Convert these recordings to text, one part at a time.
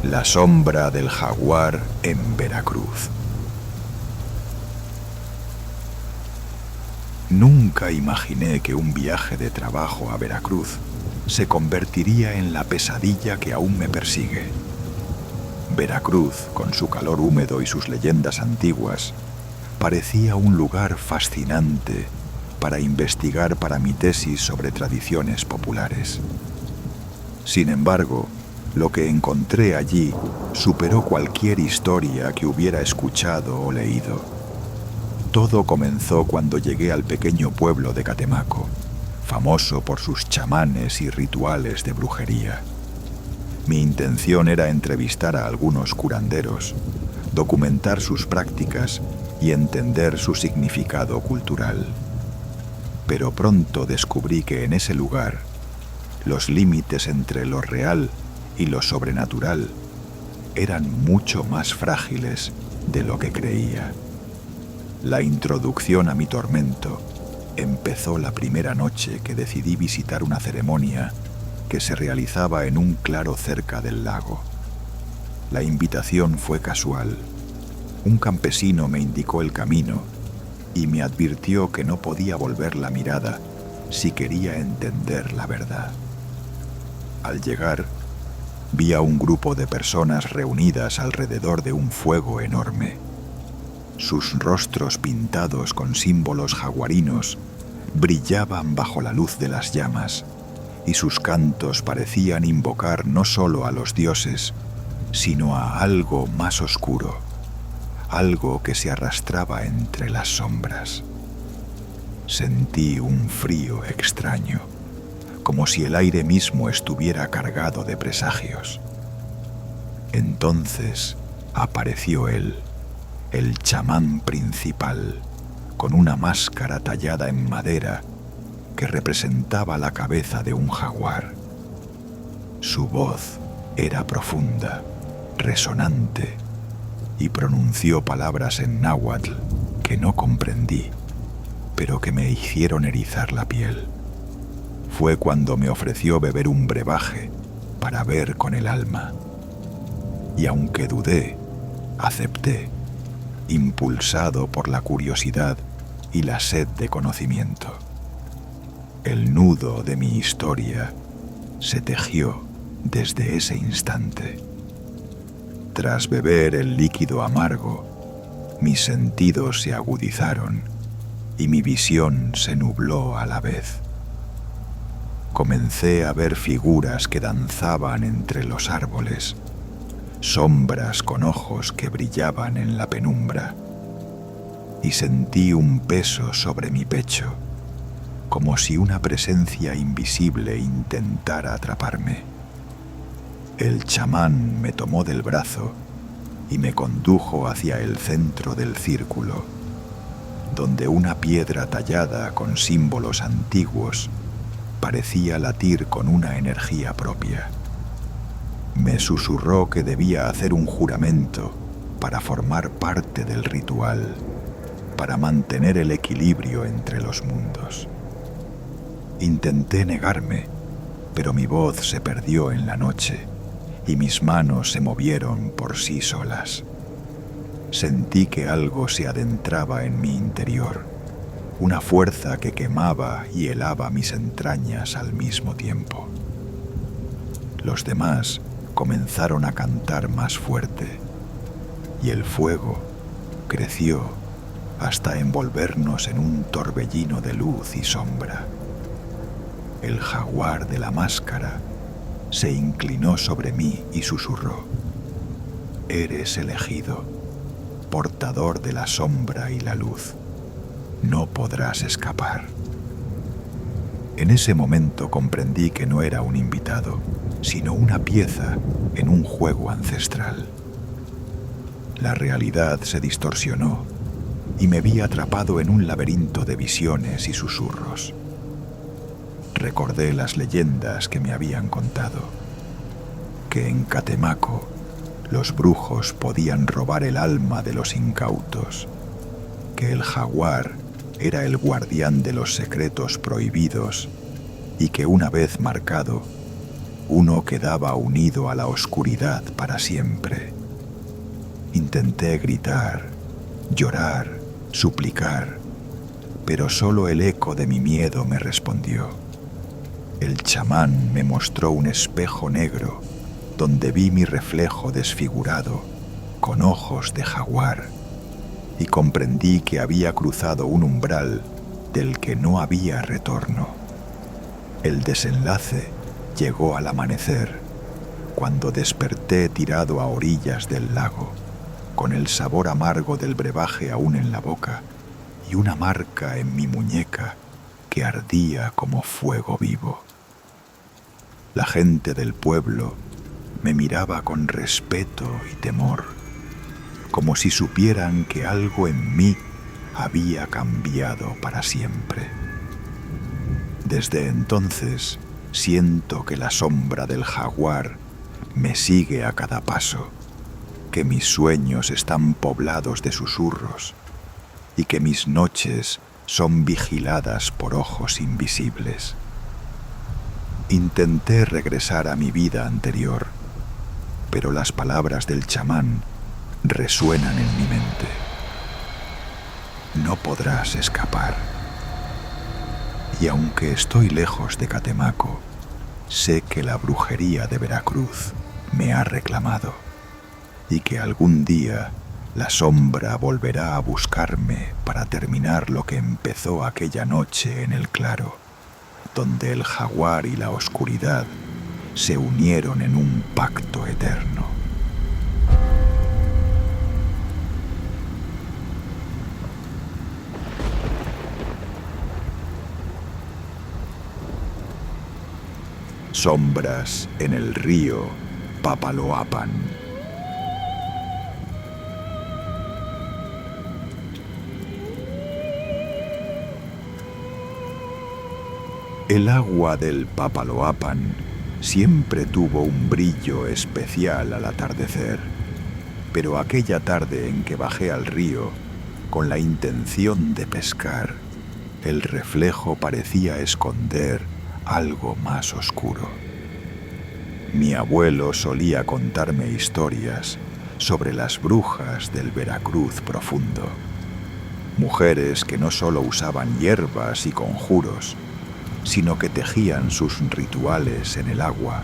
La sombra del jaguar en Veracruz. Nunca imaginé que un viaje de trabajo a Veracruz se convertiría en la pesadilla que aún me persigue. Veracruz, con su calor húmedo y sus leyendas antiguas, parecía un lugar fascinante para investigar para mi tesis sobre tradiciones populares. Sin embargo, lo que encontré allí superó cualquier historia que hubiera escuchado o leído. Todo comenzó cuando llegué al pequeño pueblo de Catemaco, famoso por sus chamanes y rituales de brujería. Mi intención era entrevistar a algunos curanderos, documentar sus prácticas y entender su significado cultural. Pero pronto descubrí que en ese lugar, los límites entre lo real y lo sobrenatural eran mucho más frágiles de lo que creía. La introducción a mi tormento empezó la primera noche que decidí visitar una ceremonia que se realizaba en un claro cerca del lago. La invitación fue casual. Un campesino me indicó el camino y me advirtió que no podía volver la mirada si quería entender la verdad. Al llegar, vi a un grupo de personas reunidas alrededor de un fuego enorme. Sus rostros pintados con símbolos jaguarinos brillaban bajo la luz de las llamas, y sus cantos parecían invocar no solo a los dioses, sino a algo más oscuro, algo que se arrastraba entre las sombras. Sentí un frío extraño, como si el aire mismo estuviera cargado de presagios. Entonces apareció él, el chamán principal, con una máscara tallada en madera que representaba la cabeza de un jaguar. Su voz era profunda, resonante, y pronunció palabras en náhuatl que no comprendí, pero que me hicieron erizar la piel. Fue cuando me ofreció beber un brebaje para ver con el alma. Y aunque dudé, acepté, impulsado por la curiosidad y la sed de conocimiento. El nudo de mi historia se tejió desde ese instante. Tras beber el líquido amargo, mis sentidos se agudizaron y mi visión se nubló a la vez. Comencé a ver figuras que danzaban entre los árboles, sombras con ojos que brillaban en la penumbra, y sentí un peso sobre mi pecho, como si una presencia invisible intentara atraparme. El chamán me tomó del brazo y me condujo hacia el centro del círculo, donde una piedra tallada con símbolos antiguos parecía latir con una energía propia. Me susurró que debía hacer un juramento para formar parte del ritual, para mantener el equilibrio entre los mundos. Intenté negarme, pero mi voz se perdió en la noche y mis manos se movieron por sí solas. Sentí que algo se adentraba en mi interior, una fuerza que quemaba y helaba mis entrañas al mismo tiempo. Los demás comenzaron a cantar más fuerte, y el fuego creció hasta envolvernos en un torbellino de luz y sombra. El jaguar de la máscara se inclinó sobre mí y susurró: «Eres elegido, portador de la sombra y la luz. No podrás escapar». En ese momento comprendí que no era un invitado, sino una pieza en un juego ancestral. La realidad se distorsionó y me vi atrapado en un laberinto de visiones y susurros. Recordé las leyendas que me habían contado, que en Catemaco los brujos podían robar el alma de los incautos, que el jaguar era el guardián de los secretos prohibidos y que una vez marcado, uno quedaba unido a la oscuridad para siempre. Intenté gritar, llorar, suplicar, pero solo el eco de mi miedo me respondió. El chamán me mostró un espejo negro donde vi mi reflejo desfigurado, con ojos de jaguar, y comprendí que había cruzado un umbral del que no había retorno. El desenlace llegó al amanecer, cuando desperté tirado a orillas del lago, con el sabor amargo del brebaje aún en la boca y una marca en mi muñeca que ardía como fuego vivo. La gente del pueblo me miraba con respeto y temor, como si supieran que algo en mí había cambiado para siempre. Desde entonces siento que la sombra del jaguar me sigue a cada paso, que mis sueños están poblados de susurros y que mis noches son vigiladas por ojos invisibles. Intenté regresar a mi vida anterior, pero las palabras del chamán resuenan en mi mente. No podrás escapar. Y aunque estoy lejos de Catemaco, sé que la brujería de Veracruz me ha reclamado y que algún día la sombra volverá a buscarme para terminar lo que empezó aquella noche en el claro, donde el jaguar y la oscuridad se unieron en un pacto eterno. Sombras en el río Papaloapan. El agua del Papaloapan siempre tuvo un brillo especial al atardecer, pero aquella tarde en que bajé al río con la intención de pescar, el reflejo parecía esconder algo más oscuro. Mi abuelo solía contarme historias sobre las brujas del Veracruz profundo, mujeres que no solo usaban hierbas y conjuros, sino que tejían sus rituales en el agua,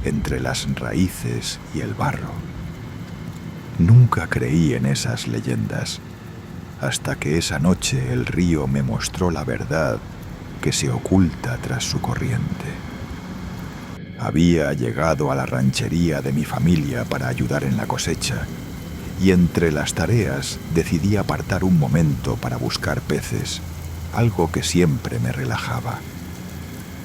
entre las raíces y el barro. Nunca creí en esas leyendas, hasta que esa noche el río me mostró la verdad que se oculta tras su corriente. Había llegado a la ranchería de mi familia para ayudar en la cosecha, y entre las tareas decidí apartar un momento para buscar peces, algo que siempre me relajaba.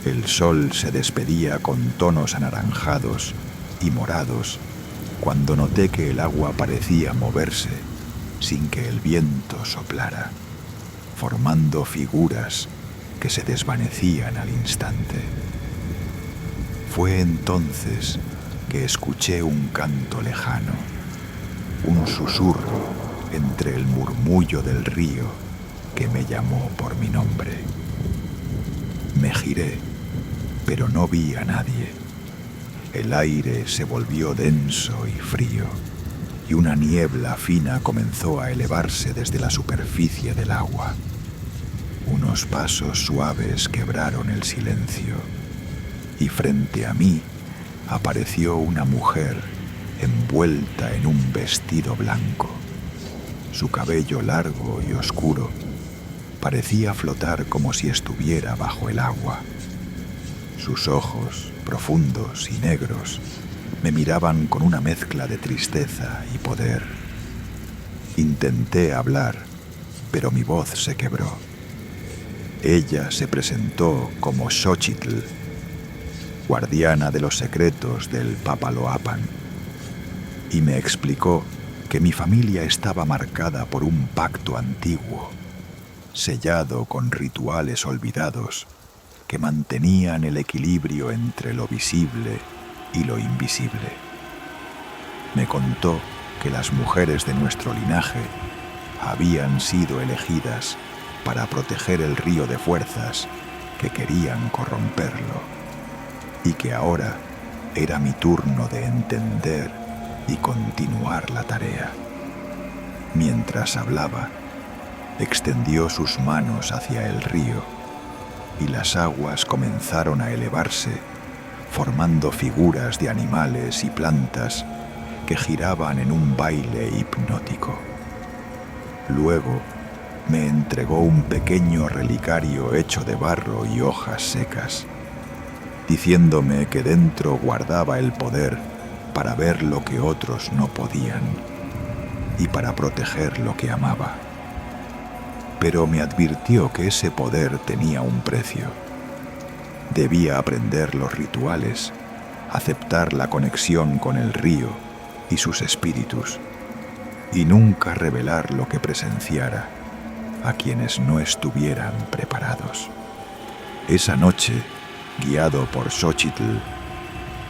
El sol se despedía con tonos anaranjados y morados cuando noté que el agua parecía moverse sin que el viento soplara, formando figuras que se desvanecían al instante. Fue entonces que escuché un canto lejano, un susurro entre el murmullo del río que me llamó por mi nombre. Me giré, pero no vi a nadie. El aire se volvió denso y frío, y una niebla fina comenzó a elevarse desde la superficie del agua. Unos pasos suaves quebraron el silencio, y frente a mí apareció una mujer envuelta en un vestido blanco. Su cabello largo y oscuro parecía flotar como si estuviera bajo el agua. Sus ojos, profundos y negros, me miraban con una mezcla de tristeza y poder. Intenté hablar, pero mi voz se quebró. Ella se presentó como Xochitl, guardiana de los secretos del Papaloapan, y me explicó que mi familia estaba marcada por un pacto antiguo, sellado con rituales olvidados que mantenían el equilibrio entre lo visible y lo invisible. Me contó que las mujeres de nuestro linaje habían sido elegidas para proteger el río de fuerzas que querían corromperlo, y que ahora era mi turno de entender y continuar la tarea. Mientras hablaba, extendió sus manos hacia el río, y las aguas comenzaron a elevarse, formando figuras de animales y plantas que giraban en un baile hipnótico. Luego me entregó un pequeño relicario hecho de barro y hojas secas, diciéndome que dentro guardaba el poder para ver lo que otros no podían y para proteger lo que amaba. Pero me advirtió que ese poder tenía un precio. Debía aprender los rituales, aceptar la conexión con el río y sus espíritus, y nunca revelar lo que presenciara a quienes no estuvieran preparados. Esa noche, guiado por Xochitl,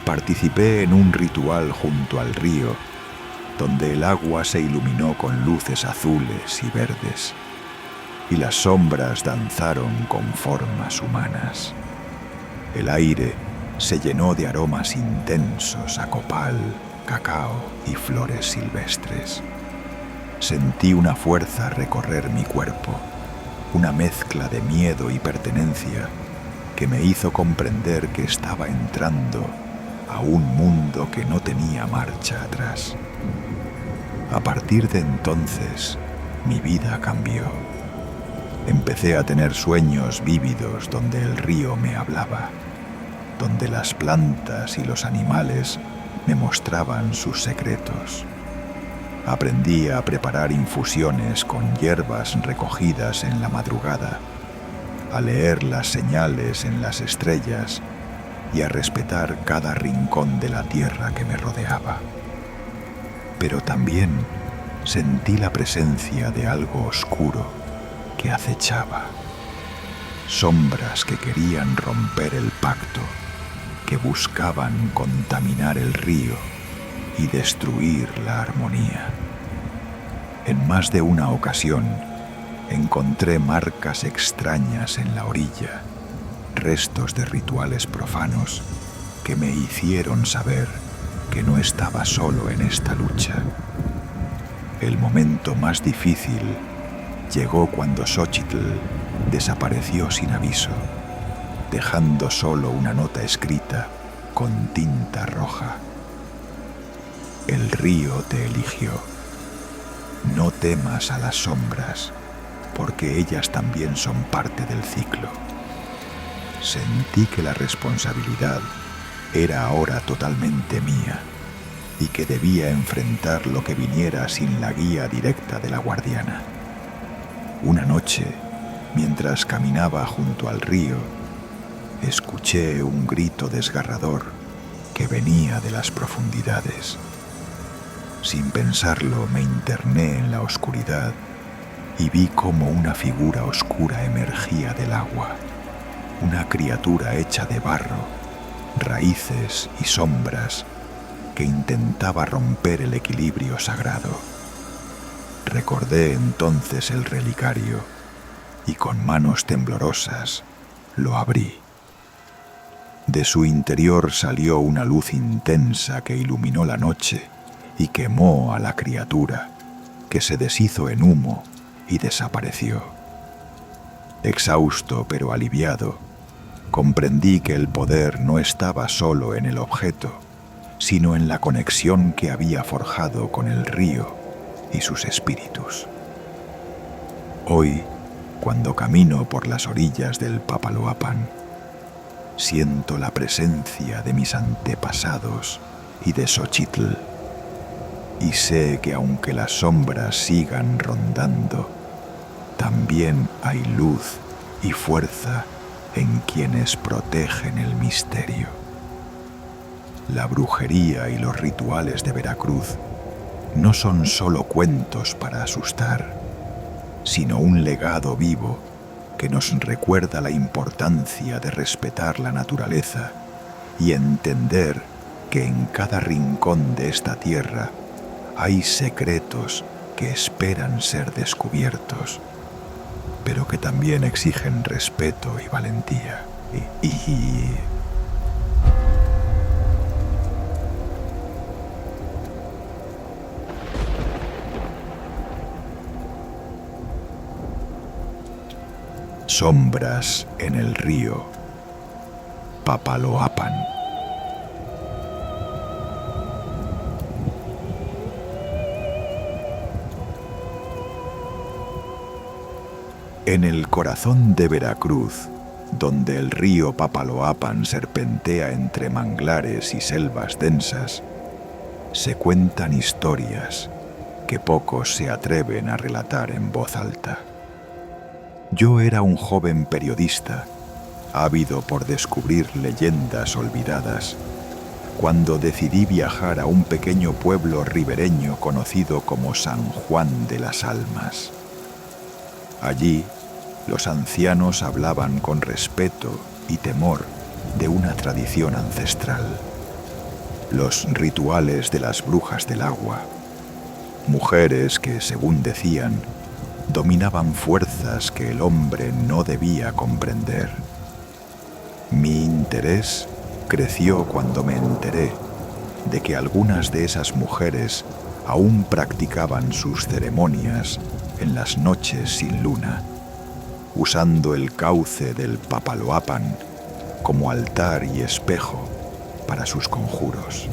participé en un ritual junto al río, donde el agua se iluminó con luces azules y verdes, y las sombras danzaron con formas humanas. El aire se llenó de aromas intensos a copal, cacao y flores silvestres. Sentí una fuerza recorrer mi cuerpo, una mezcla de miedo y pertenencia que me hizo comprender que estaba entrando a un mundo que no tenía marcha atrás. A partir de entonces, mi vida cambió. Empecé a tener sueños vívidos donde el río me hablaba, donde las plantas y los animales me mostraban sus secretos. Aprendí a preparar infusiones con hierbas recogidas en la madrugada, a leer las señales en las estrellas y a respetar cada rincón de la tierra que me rodeaba. Pero también sentí la presencia de algo oscuro que acechaba, sombras que querían romper el pacto, que buscaban contaminar el río y destruir la armonía. En más de una ocasión encontré marcas extrañas en la orilla, restos de rituales profanos que me hicieron saber que no estaba solo en esta lucha. El momento más difícil llegó cuando Xochitl desapareció sin aviso, dejando solo una nota escrita con tinta roja. El río te eligió. No temas a las sombras, porque ellas también son parte del ciclo. Sentí que la responsabilidad era ahora totalmente mía y que debía enfrentar lo que viniera sin la guía directa de la guardiana. Una noche, mientras caminaba junto al río, escuché un grito desgarrador que venía de las profundidades. Sin pensarlo, me interné en la oscuridad y vi cómo una figura oscura emergía del agua, una criatura hecha de barro, raíces y sombras que intentaba romper el equilibrio sagrado. Recordé entonces el relicario y con manos temblorosas lo abrí. De su interior salió una luz intensa que iluminó la noche y quemó a la criatura, que se deshizo en humo y desapareció. Exhausto pero aliviado, comprendí que el poder no estaba solo en el objeto, sino en la conexión que había forjado con el río y sus espíritus. Hoy, cuando camino por las orillas del Papaloapan, siento la presencia de mis antepasados y de Xochitl, y sé que aunque las sombras sigan rondando, también hay luz y fuerza en quienes protegen el misterio. La brujería y los rituales de Veracruz no son solo cuentos para asustar, sino un legado vivo que nos recuerda la importancia de respetar la naturaleza y entender que en cada rincón de esta tierra hay secretos que esperan ser descubiertos. pero que también exigen respeto y valentía. Y sombras en el río Papaloapan. En el corazón de Veracruz, donde el río Papaloapan serpentea entre manglares y selvas densas, se cuentan historias que pocos se atreven a relatar en voz alta. Yo era un joven periodista, ávido por descubrir leyendas olvidadas, cuando decidí viajar a un pequeño pueblo ribereño conocido como San Juan de las Almas. Allí, los ancianos hablaban con respeto y temor de una tradición ancestral, los rituales de las brujas del agua, mujeres que, según decían, dominaban fuerzas que el hombre no debía comprender. Mi interés creció cuando me enteré de que algunas de esas mujeres aún practicaban sus ceremonias en las noches sin luna, usando el cauce del Papaloapan como altar y espejo para sus conjuros.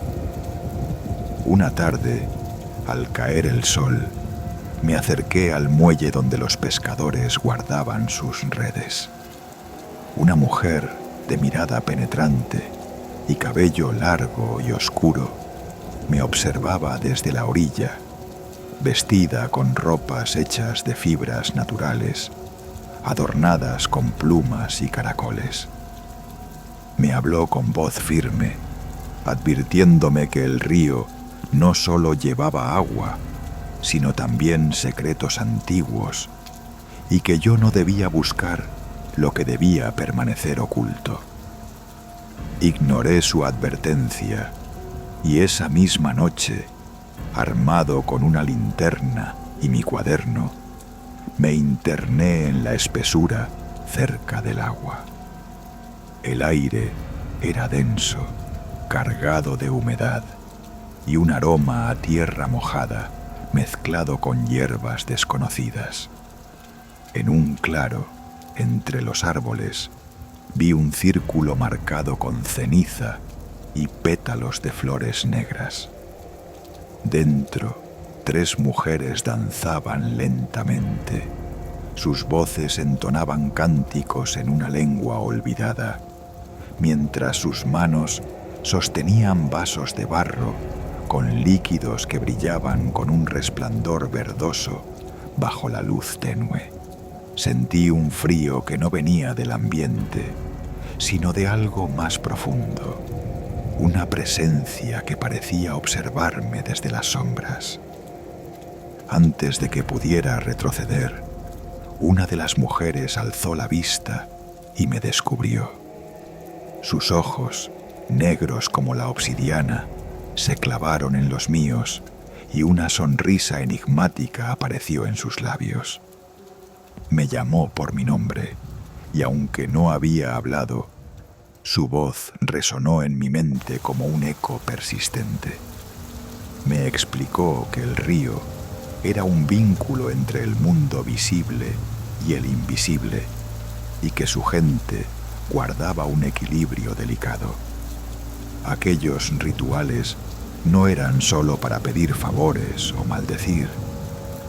Una tarde, al caer el sol, me acerqué al muelle donde los pescadores guardaban sus redes. Una mujer de mirada penetrante y cabello largo y oscuro me observaba desde la orilla, vestida con ropas hechas de fibras naturales, adornadas con plumas y caracoles. Me habló con voz firme, advirtiéndome que el río no solo llevaba agua, sino también secretos antiguos, y que yo no debía buscar lo que debía permanecer oculto. Ignoré su advertencia, y esa misma noche, armado con una linterna y mi cuaderno, me interné en la espesura cerca del agua. El aire era denso, cargado de humedad, y un aroma a tierra mojada mezclado con hierbas desconocidas. En un claro, entre los árboles, vi un círculo marcado con ceniza y pétalos de flores negras. Dentro, 3 mujeres danzaban lentamente. Sus voces entonaban cánticos en una lengua olvidada, mientras sus manos sostenían vasos de barro con líquidos que brillaban con un resplandor verdoso bajo la luz tenue. Sentí un frío que no venía del ambiente, sino de algo más profundo, una presencia que parecía observarme desde las sombras. Antes de que pudiera retroceder, una de las mujeres alzó la vista y me descubrió. Sus ojos, negros como la obsidiana, se clavaron en los míos y una sonrisa enigmática apareció en sus labios. Me llamó por mi nombre y aunque no había hablado, su voz resonó en mi mente como un eco persistente. Me explicó que el río era un vínculo entre el mundo visible y el invisible y que su gente guardaba un equilibrio delicado. Aquellos rituales no eran solo para pedir favores o maldecir,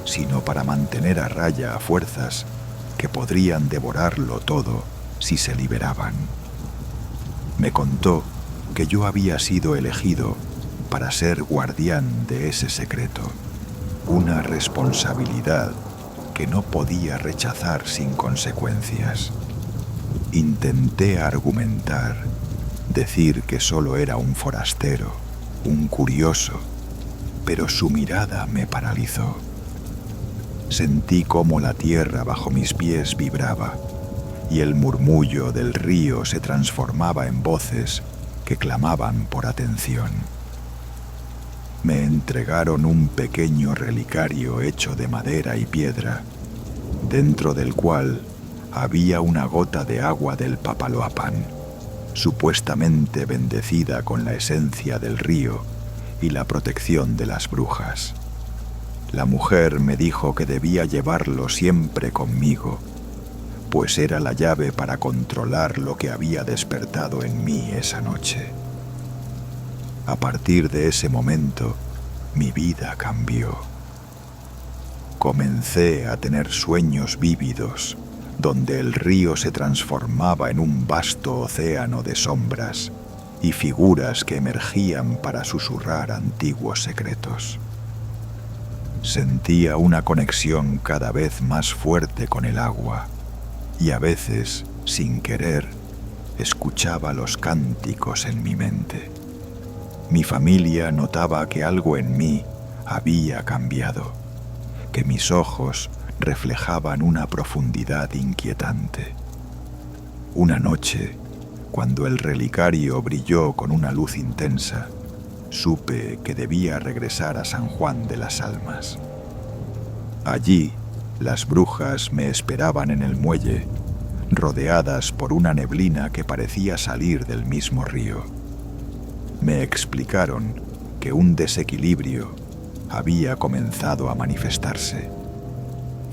sino para mantener a raya a fuerzas que podrían devorarlo todo si se liberaban. Me contó que yo había sido elegido para ser guardián de ese secreto, una responsabilidad que no podía rechazar sin consecuencias. Intenté argumentar, decir que solo era un forastero, un curioso, pero su mirada me paralizó. Sentí cómo la tierra bajo mis pies vibraba y el murmullo del río se transformaba en voces que clamaban por atención. Me entregaron un pequeño relicario hecho de madera y piedra dentro del cual había una gota de agua del Papaloapan, supuestamente bendecida con la esencia del río y la protección de las brujas. La mujer me dijo que debía llevarlo siempre conmigo, pues era la llave para controlar lo que había despertado en mí esa noche. A partir de ese momento, mi vida cambió. Comencé a tener sueños vívidos, donde el río se transformaba en un vasto océano de sombras y figuras que emergían para susurrar antiguos secretos. Sentía una conexión cada vez más fuerte con el agua y a veces, sin querer, escuchaba los cánticos en mi mente. Mi familia notaba que algo en mí había cambiado, que mis ojos reflejaban una profundidad inquietante. Una noche, cuando el relicario brilló con una luz intensa, supe que debía regresar a San Juan de las Almas. Allí, las brujas me esperaban en el muelle, rodeadas por una neblina que parecía salir del mismo río. Me explicaron que un desequilibrio había comenzado a manifestarse.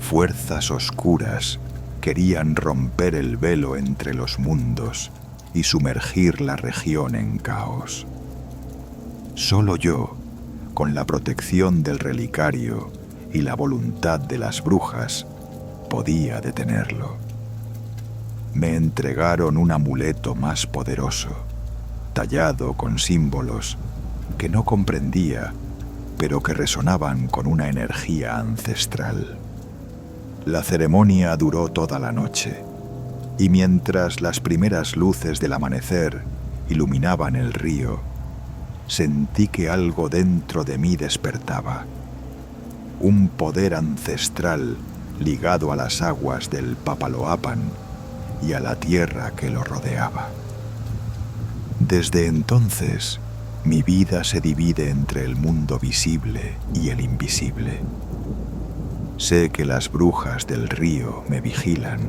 Fuerzas oscuras querían romper el velo entre los mundos y sumergir la región en caos. Solo yo, con la protección del relicario y la voluntad de las brujas, podía detenerlo. Me entregaron un amuleto más poderoso, tallado con símbolos que no comprendía, pero que resonaban con una energía ancestral. La ceremonia duró toda la noche, y mientras las primeras luces del amanecer iluminaban el río, sentí que algo dentro de mí despertaba. Un poder ancestral ligado a las aguas del Papaloapan y a la tierra que lo rodeaba. Desde entonces, mi vida se divide entre el mundo visible y el invisible. Sé que las brujas del río me vigilan,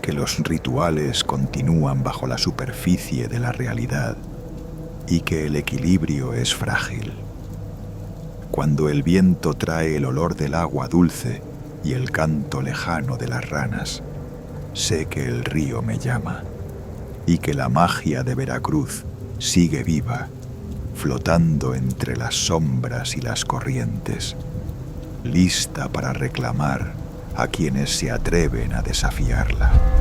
que los rituales continúan bajo la superficie de la realidad y que el equilibrio es frágil. Cuando el viento trae el olor del agua dulce y el canto lejano de las ranas, sé que el río me llama y que la magia de Veracruz sigue viva, flotando entre las sombras y las corrientes, lista para reclamar a quienes se atreven a desafiarla.